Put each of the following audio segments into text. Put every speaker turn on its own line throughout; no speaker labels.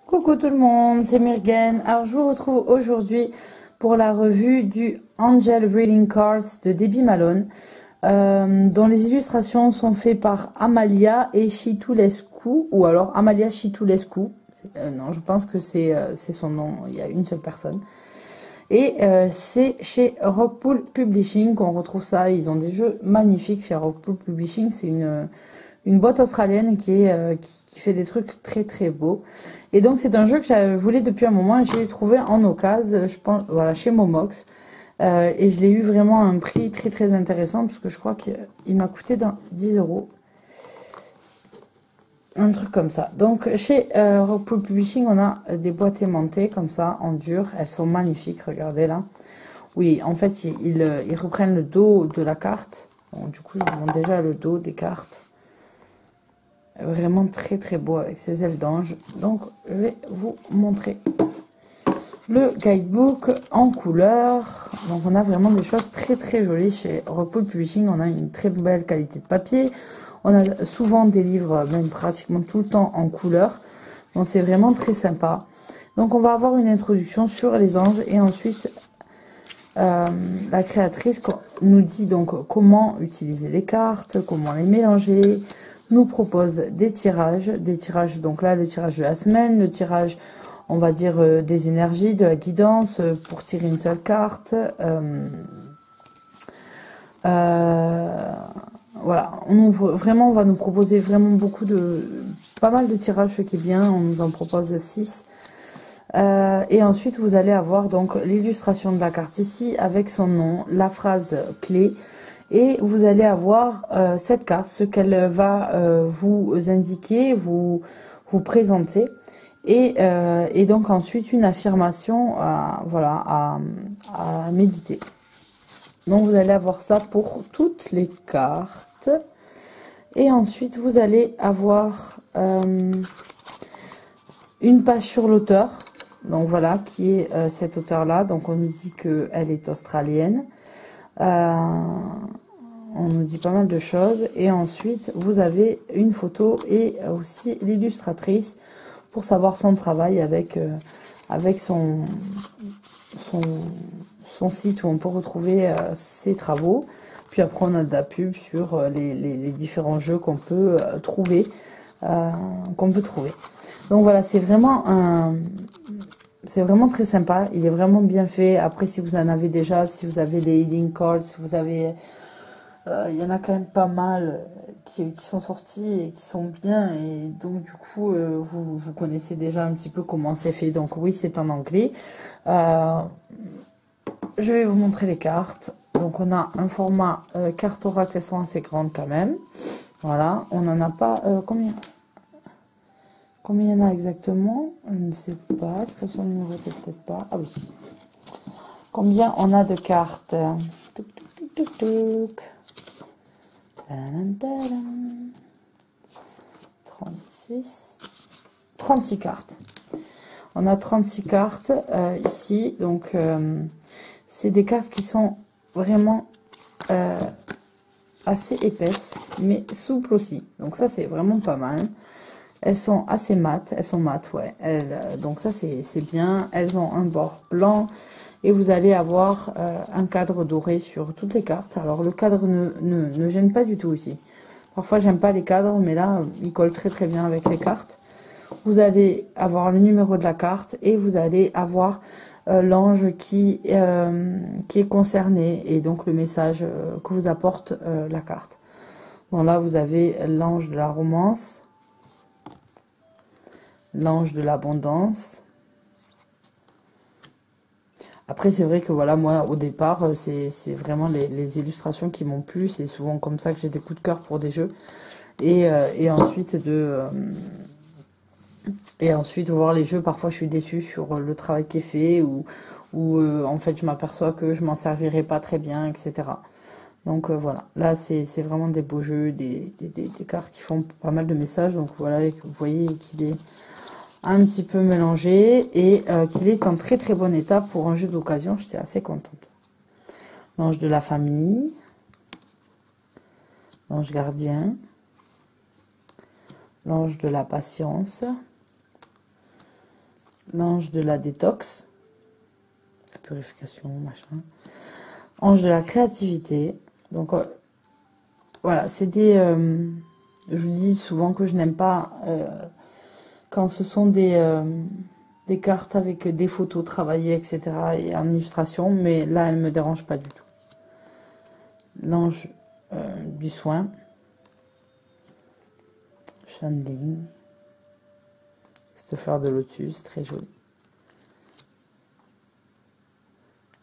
Coucou tout le monde, c'est Myrgen. Alors je vous retrouve aujourd'hui pour la revue du Angel Reading Cards de Debbie Malone, dont les illustrations sont faites par Amalia et Chitulescu, ou alors Amalia Chitulescu. Non, je pense que c'est son nom, il y a une seule personne. Et c'est chez Rockpool Publishing qu'on retrouve ça. Ils ont des jeux magnifiques chez Rockpool Publishing. C'est une boîte australienne qui fait des trucs très très beaux. Et donc c'est un jeu que je voulais depuis un moment. J'ai trouvé en occasion, je pense, voilà, chez Momox. Et je l'ai eu vraiment à un prix très très intéressant parce que je crois qu'il m'a coûté dans 10 euros. Un truc comme ça. Donc chez Rockpool Publishing, on a des boîtes aimantées comme ça en dur. Elles sont magnifiques, regardez là. Oui, en fait, ils reprennent le dos de la carte. Bon, du coup, ils ont déjà le dos des cartes. Vraiment très très beau avec ses ailes d'ange. Donc, je vais vous montrer le guidebook en couleur. Donc, on a vraiment des choses très très jolies chez Rockpool Publishing. On a une très belle qualité de papier. On a souvent des livres, même pratiquement tout le temps en couleur. Donc, c'est vraiment très sympa. Donc, on va avoir une introduction sur les anges et ensuite la créatrice nous dit donc comment utiliser les cartes, comment les mélanger, nous propose des tirages, donc là le tirage de la semaine, le tirage on va dire des énergies, de la guidance pour tirer une seule carte. Voilà, vraiment on va nous proposer vraiment pas mal de tirages, ce qui est bien, on nous en propose 6. Et ensuite vous allez avoir donc l'illustration de la carte ici avec son nom, la phrase clé, et vous allez avoir cette carte, ce qu'elle va vous indiquer, vous présenter, et donc ensuite une affirmation voilà, à méditer. Donc vous allez avoir ça pour toutes les cartes, et ensuite vous allez avoir une page sur l'auteur. Donc voilà, qui est cet auteur-là. Donc on nous dit qu'elle est australienne. On nous dit pas mal de choses. Et ensuite, vous avez une photo et aussi l'illustratrice pour savoir son travail avec son site où on peut retrouver ses travaux. Puis après, on a de la pub sur les différents jeux qu'on peut trouver. Donc voilà, c'est vraiment très sympa. Il est vraiment bien fait. Après, si vous en avez déjà, si vous avez les healing cards, si vous avez, il y en a quand même pas mal qui sont sortis et qui sont bien. Et donc du coup, vous connaissez déjà un petit peu comment c'est fait. Donc oui, c'est en anglais. Je vais vous montrer les cartes. Donc on a un format carte oracle, elles sont assez grandes quand même. Voilà, on n'en a pas Combien il y en a exactement? Je ne sais pas. Est-ce qu'elles sont numérotées? Peut-être pas. Ah oui. Combien on a de cartes? Touc, touc, touc, touc. Tadam, tadam. 36 cartes. On a 36 cartes ici. Donc, c'est des cartes qui sont vraiment assez épaisses, mais souples aussi. Donc ça, c'est vraiment pas mal. Elles sont assez mates, ouais. Donc ça c'est bien. Elles ont un bord blanc et vous allez avoir un cadre doré sur toutes les cartes. Alors le cadre ne gêne pas du tout ici. Parfois j'aime pas les cadres, mais là il colle très très bien avec les cartes. Vous allez avoir le numéro de la carte et vous allez avoir l'ange qui est concerné et donc le message que vous apporte la carte. Bon là vous avez l'ange de la romance, l'ange de l'abondance. Après c'est vrai que voilà, moi au départ c'est vraiment les illustrations qui m'ont plu. C'est souvent comme ça que j'ai des coups de cœur pour des jeux. Et ensuite voir les jeux, parfois je suis déçue sur le travail qui est fait ou en fait je m'aperçois que je m'en servirai pas très bien, etc. Donc voilà, là c'est vraiment des beaux jeux, des cartes qui font pas mal de messages. Donc voilà, vous voyez qu'il est un petit peu mélangé et qu'il est en très très bon état pour un jeu d'occasion. J'étais assez contente. L'ange de la famille, l'ange gardien, l'ange de la patience, l'ange de la détox, la purification, machin. Ange de la créativité. Donc, voilà, c'est des... je vous dis souvent que je n'aime pas quand ce sont des cartes avec des photos travaillées, etc. et en illustration, mais là, elle ne me dérange pas du tout. L'ange du soin. Channeling. Cette fleur de lotus, très jolie.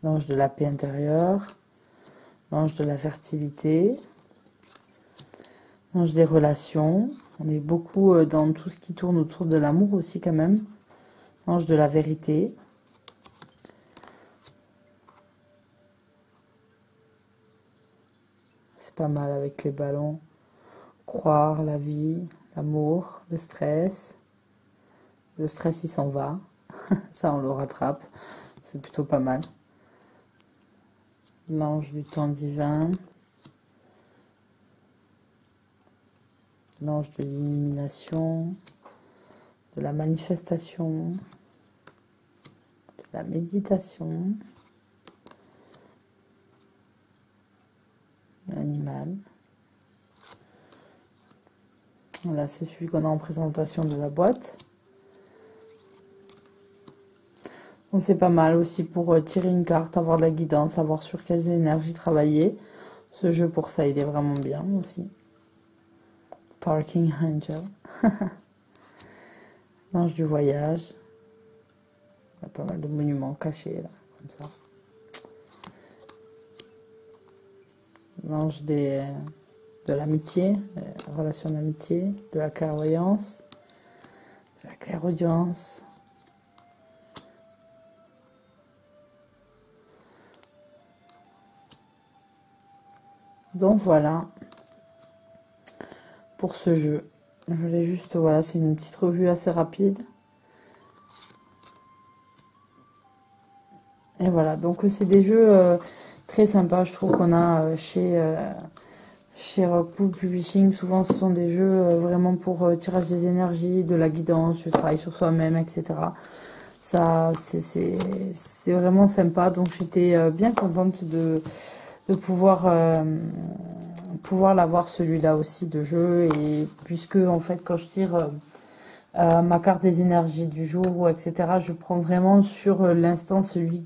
L'ange de la paix intérieure. L'ange de la fertilité. L'ange des relations. On est beaucoup dans tout ce qui tourne autour de l'amour aussi quand même. L'ange de la vérité. C'est pas mal avec les ballons. Croire, la vie, l'amour, le stress. Le stress, il s'en va. Ça, on le rattrape. C'est plutôt pas mal. L'ange du temps divin. L'ange de l'illumination. De la manifestation. De la méditation. L'animal. Là, c'est celui qu'on a en présentation de la boîte. Donc, c'est pas mal aussi pour tirer une carte, avoir de la guidance, savoir sur quelles énergies travailler. Ce jeu, pour ça, il est vraiment bien aussi. Parking Angel. L'ange du voyage. Il y a pas mal de monuments cachés, là, comme ça. L'ange de l'amitié, relation d'amitié, de la clairvoyance, de la clairaudience. Donc voilà pour ce jeu. Je voulais juste, voilà, c'est une petite revue assez rapide. Et voilà, donc c'est des jeux très sympas, je trouve qu'on a chez Rockpool Publishing. Souvent ce sont des jeux vraiment pour tirage des énergies, de la guidance, du travail sur soi-même, etc. Ça, c'est vraiment sympa, donc j'étais bien contente de pouvoir l'avoir celui-là aussi de jeu, et puisque en fait quand je tire ma carte des énergies du jour, etc., je prends vraiment sur l'instant celui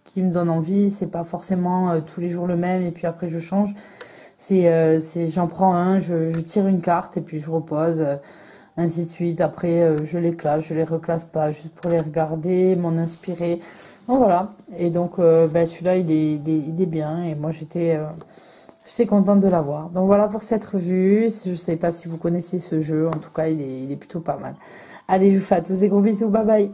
qui me donne envie. C'est pas forcément tous les jours le même et puis après je change. J'en prends un, je tire une carte et puis je repose, ainsi de suite. Après je les classe, je les reclasse pas, juste pour les regarder, m'en inspirer. Donc voilà, et donc celui-là il est bien, et moi j'étais contente de l'avoir. Donc voilà pour cette revue. Je ne sais pas si vous connaissez ce jeu, en tout cas il est plutôt pas mal. Allez, je vous fais à tous des gros bisous, bye bye.